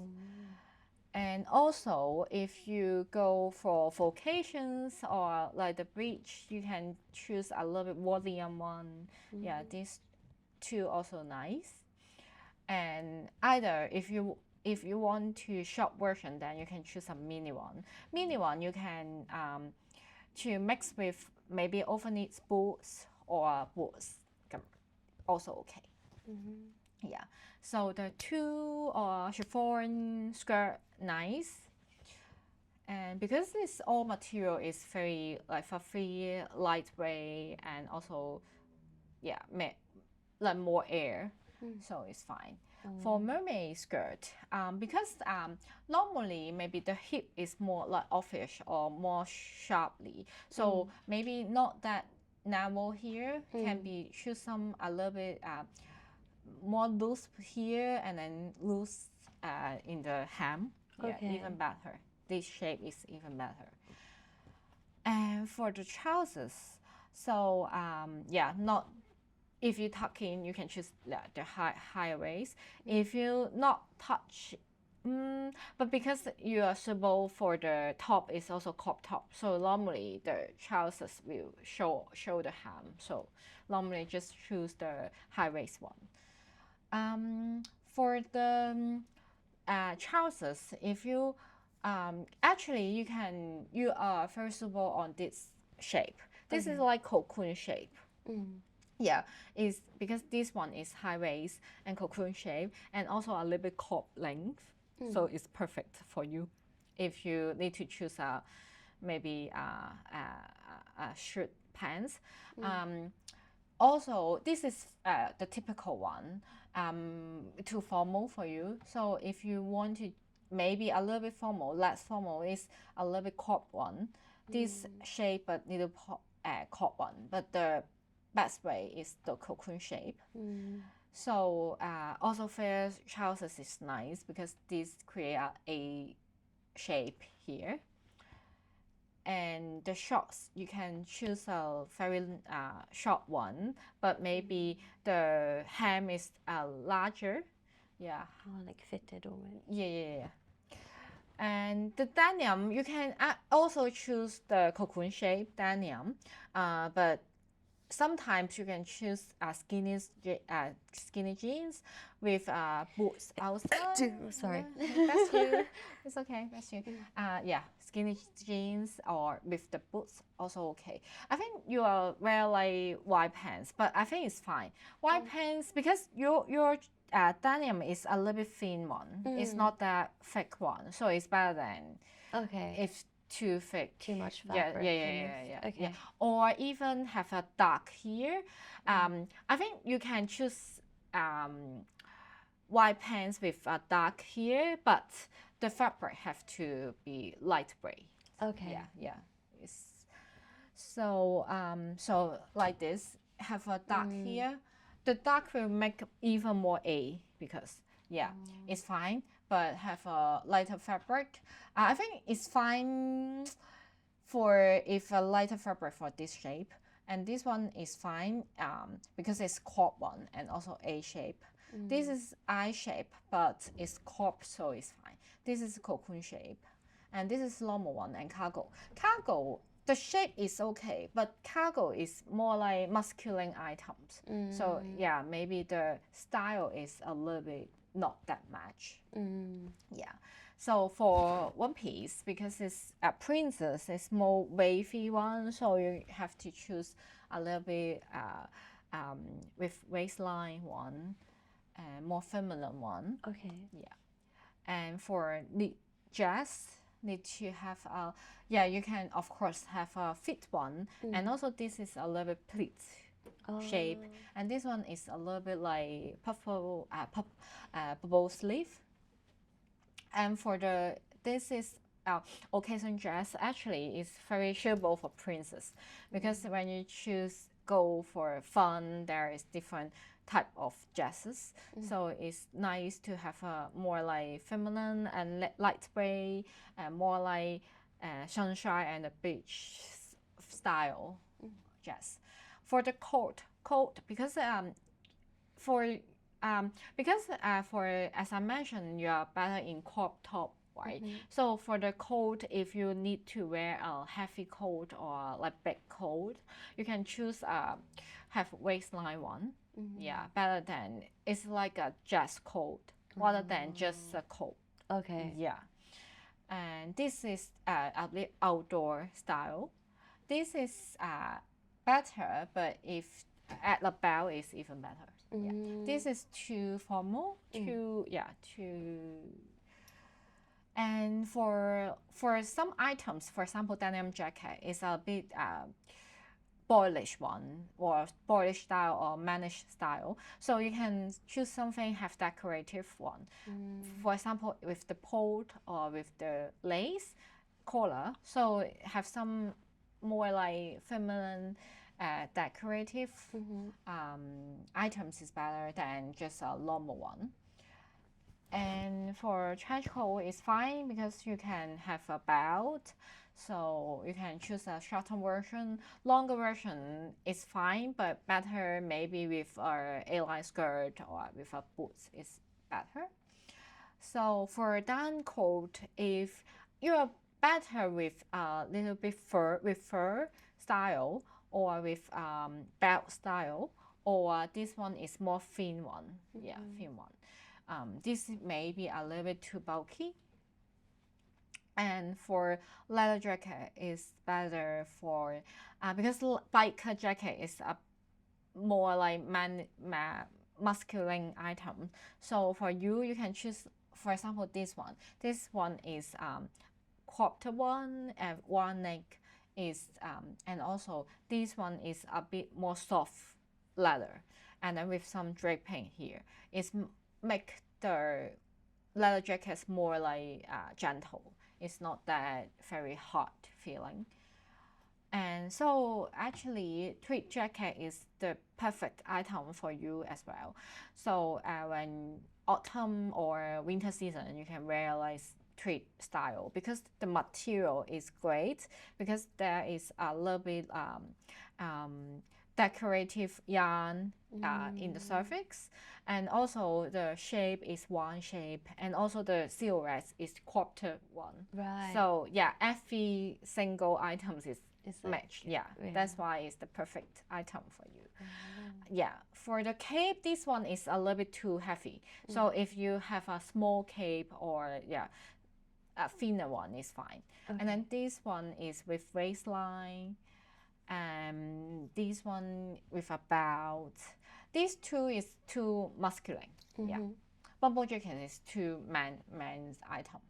Speaker 1: And also, if you go for vacations or like the beach, you can choose a little bit volume one. Yeah, these two also nice. And either if you want to short version, then you can choose a mini one. Mini one you can to mix with maybe overknit boots or boots, also okay. Yeah, so the two chiffon skirt nice, and because this all material is very like fluffy, lightweight, and also like more air, so it's fine. For mermaid skirt, because normally maybe the hip is more like offish or more sharply, so maybe not that narrow here, can be choose some a little bit more loose here and then loose in the hem. Yeah, even better. This shape is even better. And for the trousers, so not if you tuck in, you can choose the higher waist. If you not touch, but because you are suitable for the top is also crop top, so normally the trousers will show the hem. So normally just choose the high waist one. For the trousers, if you actually you are very suitable on this shape. This is like cocoon shape. Yeah, is because this one is high waist and cocoon shape and also a little bit crop length, so it's perfect for you if you need to choose maybe a shirt pants. Also, this is the typical one, too formal for you. So if you want to maybe a little bit formal, less formal is a little bit crop one. This shape but little crop one, but the best way is the cocoon shape. So also fair trousers is nice because this create a shape here. And the shorts, you can choose a very short one, but maybe the hem is larger. Yeah.
Speaker 2: Oh, like fitted almost.
Speaker 1: Yeah. And the denim, you can also choose the cocoon shape denim, but sometimes you can choose skinny jeans with boots outside.
Speaker 2: Sorry.
Speaker 1: That's you. It's okay. That's you. Skinny jeans or with the boots also okay. I think you are wear like white pants, but I think it's fine. White pants because your denim is a little bit thin one. It's not that thick one, so it's better than if too thick.
Speaker 2: Too much fabric.
Speaker 1: Yeah.
Speaker 2: Okay.
Speaker 1: Yeah. Or even have a dark here. I think you can choose white pants with a dark here, but the fabric have to be light gray.
Speaker 2: Okay.
Speaker 1: Yeah. So like this, have a dark here. The dark will make even more A because it's fine, but have a lighter fabric. I think it's fine for if a lighter fabric for this shape, and this one is fine because it's crop one and also A shape. This is I shape, but it's crop, so it's fine. This is cocoon shape, and this is normal one and cargo. Cargo, the shape is okay, but cargo is more like masculine items. So yeah, maybe the style is a little bit not that much. Yeah. So for one piece, because it's a princess, it's more wavy one, so you have to choose a little bit with waistline one, and more feminine one.
Speaker 2: Okay.
Speaker 1: Yeah. And for knit dress, need to have you can of course have a fit one, and also this is a little bit pleat shape, and this one is a little bit like bubble sleeve. And for this is occasion dress, actually is very suitable for princess because when you choose go for fun, there is different type of dresses. So it's nice to have a more like feminine and lightweight and more like sunshine and a beach style dress. For the coat because for for as I mentioned, you are better in crop top, right? So for the coat, if you need to wear a heavy coat or like big coat, you can choose have waistline one. Yeah, better than it's like a dress coat rather than just a coat.
Speaker 2: Okay.
Speaker 1: Yeah, and this is a bit outdoor style. This is better, but if at the belt is even better. Yeah. This is too formal, too and for some items, for example, denim jacket is a bit boyish one or boyish style or mannish style. So you can choose something have decorative one. For example, with the polt or with the lace collar. So have some more like feminine decorative items is better than just a normal one. And for trench coat is fine because you can have a belt, so you can choose a shorter version. Longer version is fine, but better maybe with a A-line skirt or with a boots is better. So for down coat, if you're better with a little bit fur style or with belt style, or this one is more thin one. Yeah, thin one. This may be a little bit too bulky. And for leather jacket is better for because biker jacket is a more like masculine item. So for you, you can choose, for example, this one. This one is cropped one and one neck is and also this one is a bit more soft leather, and then with some draping here. It's make the leather jackets more like gentle. It's not that very hot feeling. And so actually tweed jacket is the perfect item for you as well. So when autumn or winter season, you can wear like tweed style because the material is great, because there is a little bit decorative yarn in the surface, and also the shape is one shape, and also the silhouette is cropped one.
Speaker 2: Right.
Speaker 1: So yeah, every single items is
Speaker 2: It's like,
Speaker 1: matched. Yeah, that's why it's the perfect item for you. Yeah, for the cape, this one is a little bit too heavy. So if you have a small cape or a thinner one is fine. And then this one is with waistline. This one with a belt. These two is too masculine. Yeah, bumble jacket is too man's item.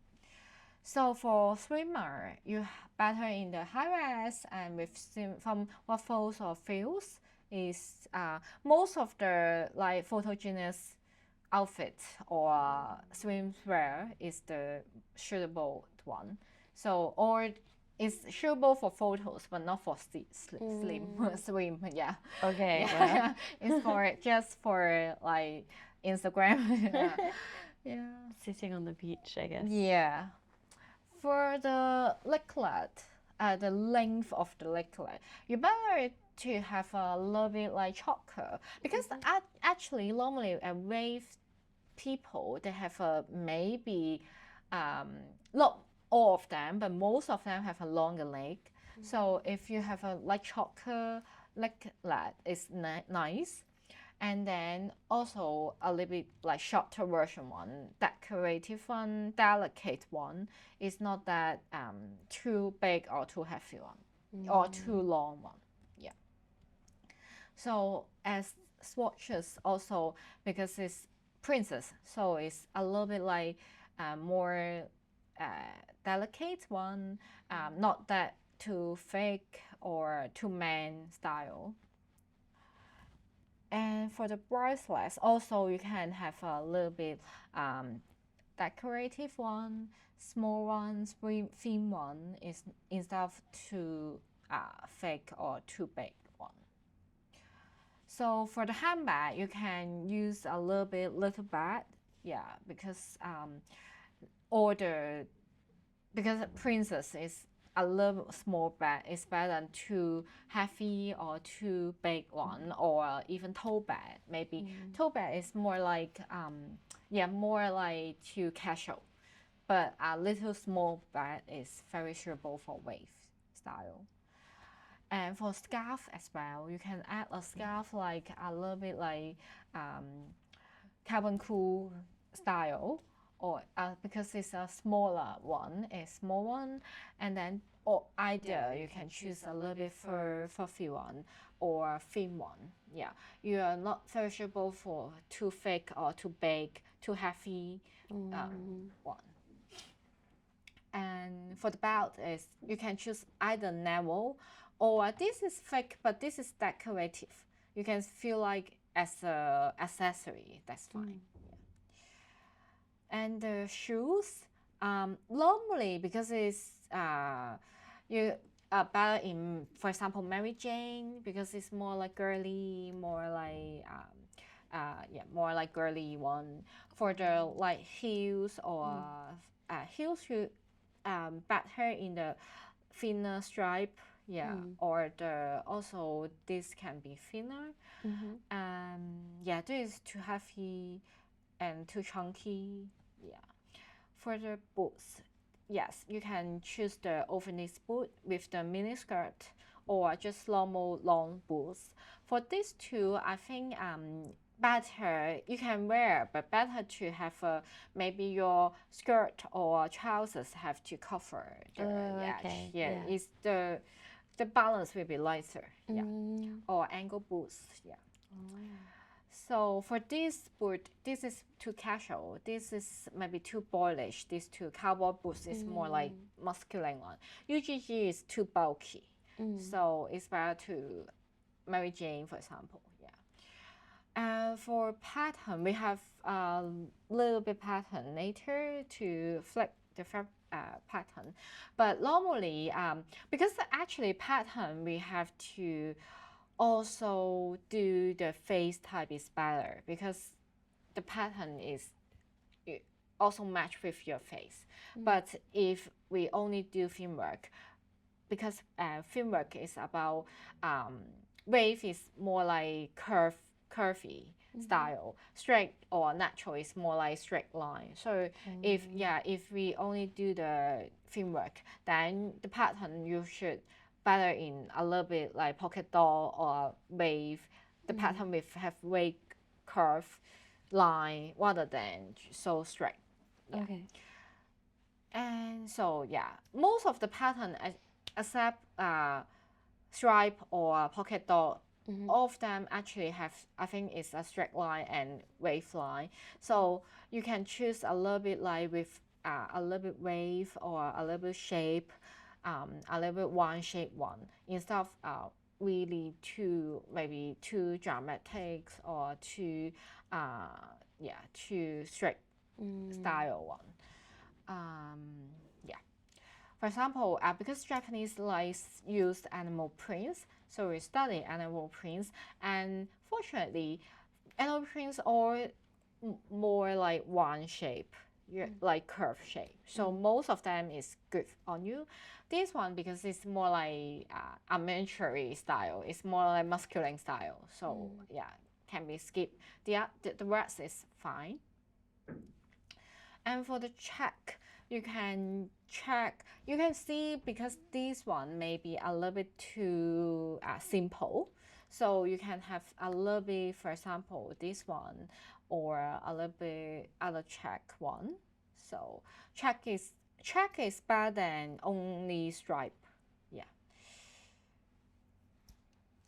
Speaker 1: So for swimmer, you better in the high res and with some waffles or frills is most of the like photogenic outfit or swimwear is the suitable one. So or it's suitable for photos, but not for swim. Yeah.
Speaker 2: Okay.
Speaker 1: Yeah. It's for just for like Instagram. Yeah.
Speaker 2: Sitting on the beach, I guess.
Speaker 1: Yeah. For the legglet, the length of the legglet, you better to have a little bit like choker because actually normally wave people they have a maybe not all of them, but most of them have a longer leg. So if you have a like choker legglet, it's nice. And then also a little bit like shorter version one, decorative one, delicate one. It's not that too big or too heavy one, or too long one. Yeah. So as swatches also, because it's princess, so it's a little bit like more delicate one, not that too fake or too man style. And for the bracelets, also you can have a little bit decorative one, small one, thin one is instead of too fake or too big one. So for the handbag, you can use a little bag, yeah, because because princess is a little small bag. It's better than too heavy or too big one, or even tote bag. Maybe tote bag is more like more like too casual, but a little small bag is very suitable for wave style. And for scarf as well, you can add a scarf like a little bit like cabin cool style, or because it's a smaller one, a small one, and then or either you can choose a little bit fluffy one or thin one. Yeah, you are not very suitable for too thick or too big, too heavy one. And for the belt is you can choose either narrow or this is thick but this is decorative. You can feel like as a accessory. That's fine. And the shoes, normally because it's you better in, for example, Mary Jane, because it's more like girly, more like more like girly one. For the like heels or heels, you better in the thinner stripe, or the also this can be thinner. Yeah, this is too heavy and too chunky. Yeah. For the boots, yes, you can choose the overknee boot with the mini skirt or just normal long boots. For these two, I think better you can wear, but better to have maybe your skirt or trousers have to cover the edge. It's the balance will be lighter. Yeah, or ankle boots. Yeah. So for this boot, this is too casual. This is maybe too boyish. This too cowboy boots is more like masculine one. UGG is too bulky, so it's better to Mary Jane, for example. Yeah. For pattern, we have a little bit pattern later to flip the pattern, but normally because actually pattern we have to also do the face type is better because the pattern is also match with your face. But if we only do film work, because film work is about wave is more like curvy style, straight or natural is more like straight line. So if we only do the film work, then the pattern you should better in a little bit like pocket doll or wave. The pattern with have wave curve line rather than so straight. Yeah.
Speaker 2: Okay.
Speaker 1: And so most of the pattern except stripe or pocket doll, all of them actually have, I think it's a straight line and wave line. So you can choose a little bit like with a little bit wave or a little bit shape, a little bit one shape one, instead of really maybe too dramatic or too too straight style one. Yeah. For example, because Japanese likes use animal prints, so we study animal prints, and fortunately, animal prints are more like one shape, like curve shape. So most of them is good on you. This one, because it's more like a military style, it's more like masculine style. So can be skipped. The rest is fine. And for the check, you can see because this one may be a little bit too simple. So you can have a little bit, for example, this one or a little bit other check one. So check is better than only stripe. Yeah.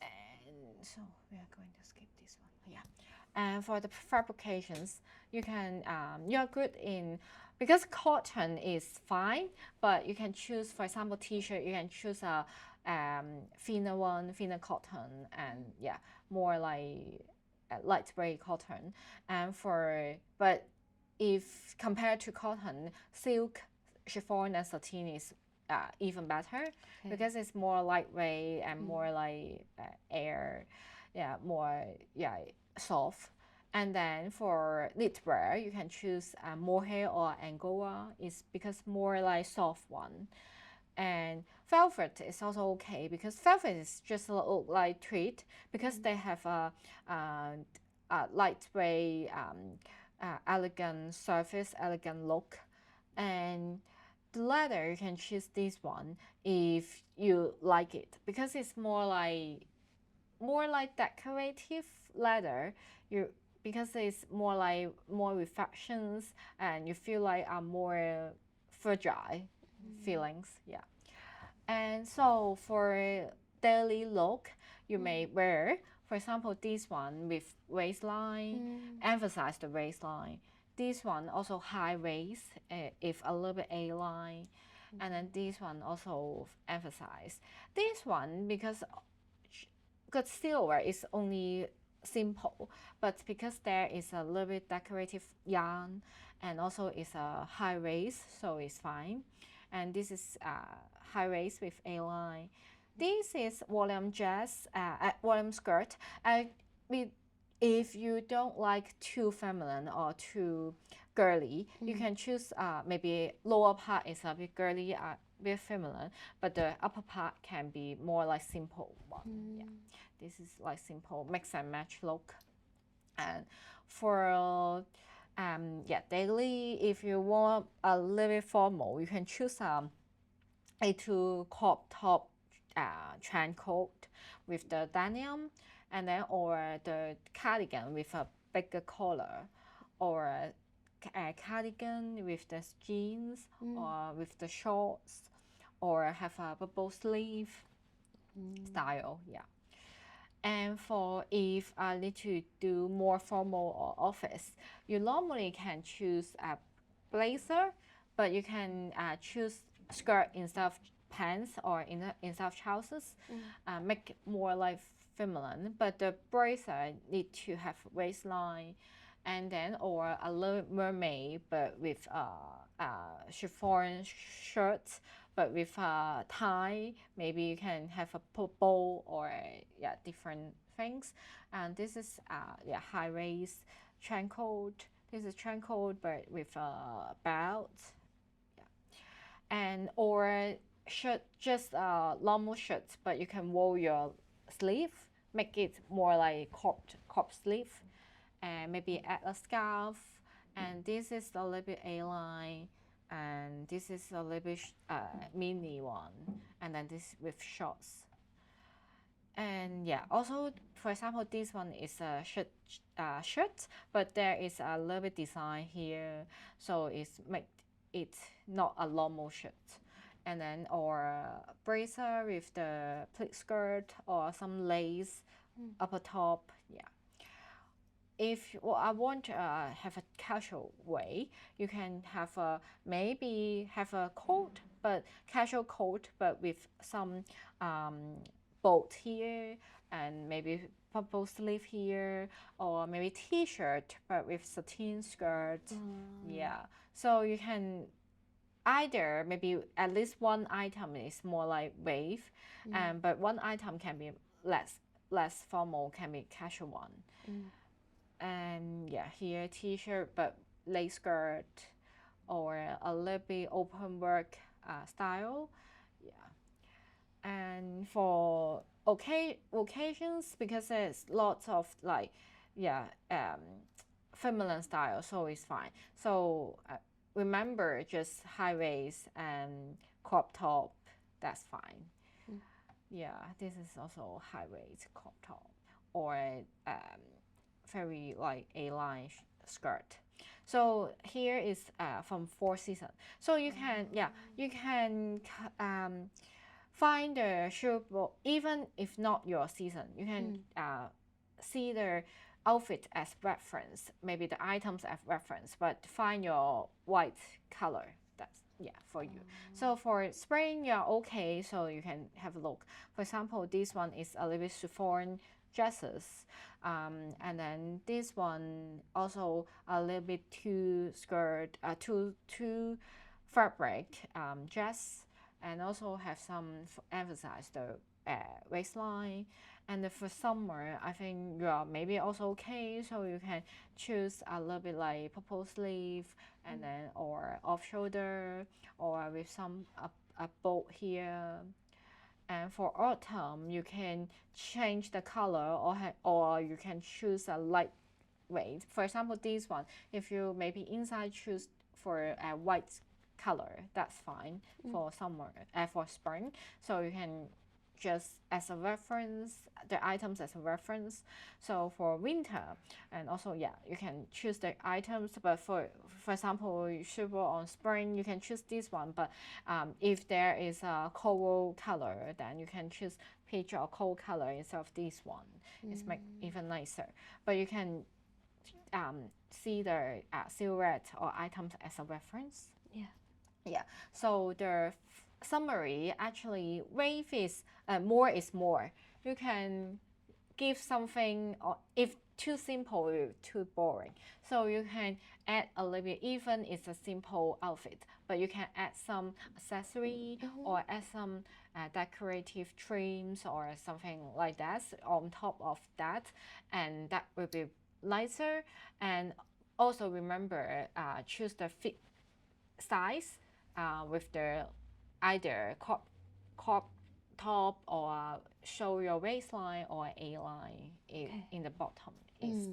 Speaker 1: And so we are going to skip this one. Yeah. And for the fabrications, you can you're good in, because cotton is fine, but you can choose, for example, t-shirt. You can choose a thinner cotton, and more like lightweight cotton. And but if compared to cotton, silk, chiffon, and sateen is even better because it's more lightweight and more like air. more soft. And then for knitwear, you can choose mohair or angora. It's because more like soft one. And velvet is also okay because velvet is just a little like tweed because they have a lightweight, elegant surface, elegant look. And the leather, you can choose this one if you like it because it's more like decorative leather. You because it's more reflections and you feel like a more fragile feelings. Yeah. And so for daily look, you may wear, for example, this one with waistline, emphasize the waistline. This one also high waist, if a little bit A-line. And then this one also emphasize. This one because silver is only simple, but because there is a little bit decorative yarn and also it's a high waist, so it's fine. And this is high waist with A-line. This is volume dress, volume skirt. If you don't like too feminine or too girly, you can choose maybe lower part is a bit girly, a bit feminine, but the upper part can be more like simple one. Yeah, this is like simple mix and match look. And for daily, if you want a little bit formal, you can choose a two crop top trench coat with the denim, and then or the cardigan with a bigger collar, or a cardigan with the jeans or with the shorts, or have a bubble sleeve style. Yeah. And for if I need to do more formal or office, you normally can choose a blazer, but you can choose skirt instead of pants or instead of trousers, make it more like feminine. But the blazer need to have waistline, and then or a little mermaid, but with chiffon shirts, but with a tie. Maybe you can have a bow or different things. And this is high waist trench coat. This is trench coat, but with a belt. Yeah. And or shirt, just normal shirts, but you can roll your sleeve, make it more like cropped sleeve, and maybe add a scarf. And this is a little bit A-line, and this is a little bit mini one, and then this with shorts. And yeah, also for example, this one is a shirt, but there is a little bit design here, so it's make it not a normal shirt. And then or a blazer with the pleat skirt or some lace upper top. Yeah. If I want to have a casual way, you can have maybe have a coat, but casual coat, but with some bolt here and maybe purple sleeve here, or maybe t-shirt but with satin skirt. Yeah, so you can either maybe at least one item is more like wave, but one item can be less formal, can be casual one. And yeah, here t-shirt but lace skirt or a little bit open work style. Yeah. And for occasions, because there's lots of feminine style, so it's fine. So remember, just high waist and crop top, that's fine. Yeah, this is also high waist crop top or very like A-line skirt. So here is from Four Seasons. So you can find the suitable, even if not your season. You can see the outfit as reference, maybe the items as reference, but find your white color. That's for you. So for spring, you're okay. So you can have a look. For example, this one is a little bit chiffon dresses, and then this one also a little bit too fabric dress, and also have some emphasize the waistline. And for summer, I think you are maybe also okay. So you can choose a little bit like purple sleeve, and then or off shoulder, or with some a bolt here. And for autumn, you can change the color, or you can choose a lightweight. For example, this one, if you maybe inside choose for a white color, that's fine for summer, for spring. So you can just as a reference, the items as a reference. So for winter, and also yeah, you can choose the items. But for example, suitable on spring, you can choose this one. But if there is a coral color, then you can choose peach or coal color instead of this one. It's make even nicer. But you can see the silhouette or items as a reference.
Speaker 2: Yeah.
Speaker 1: Yeah. So the summary actually, wave is more is more. You can give something, or if too simple, too boring. So you can add a little bit, even it's a simple outfit, but you can add some accessory or add some decorative trims or something like that on top of that, and that will be nicer. And also remember, choose the fit size with the either crop top or show your waistline or a line in the bottom. Is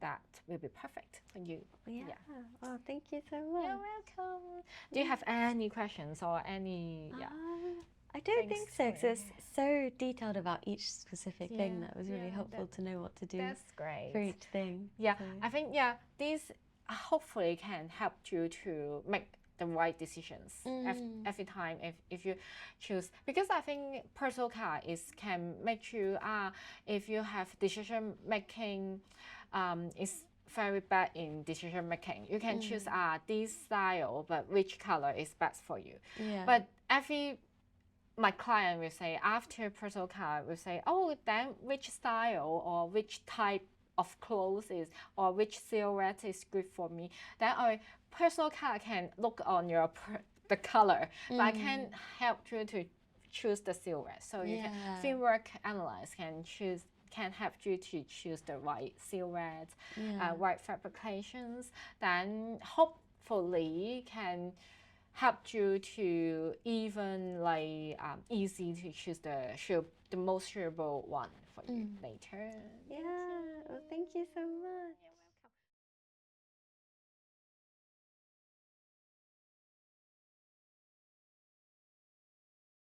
Speaker 1: that will be perfect for you.
Speaker 2: Yeah. Oh, thank you so much.
Speaker 1: You're welcome. Do you have any questions or any
Speaker 2: I don't think so,
Speaker 1: Thanks
Speaker 2: because it's so detailed about each specific thing
Speaker 1: Yeah,
Speaker 2: that was really
Speaker 1: yeah,
Speaker 2: helpful to know what to do
Speaker 1: That's great.
Speaker 2: for each thing.
Speaker 1: Yeah,
Speaker 2: So,
Speaker 1: I think this hopefully can help you to make the right decisions every time if you choose, because I think personal car can make you if you have decision making is very bad in decision making. You can choose this style, but which color is best for you.
Speaker 2: yeah.
Speaker 1: But my client will say after personal car will say, oh, then which style or which type of clothes is, or which silhouette is good for me. Then our personal car can look on the color, but I can help you to choose the silhouette. So you can framework analyze can help you to choose the right silhouette, right fabrications. Then hopefully can help you to even like easy to choose the most suitable one for you later.
Speaker 2: Yeah. Well, thank you so much.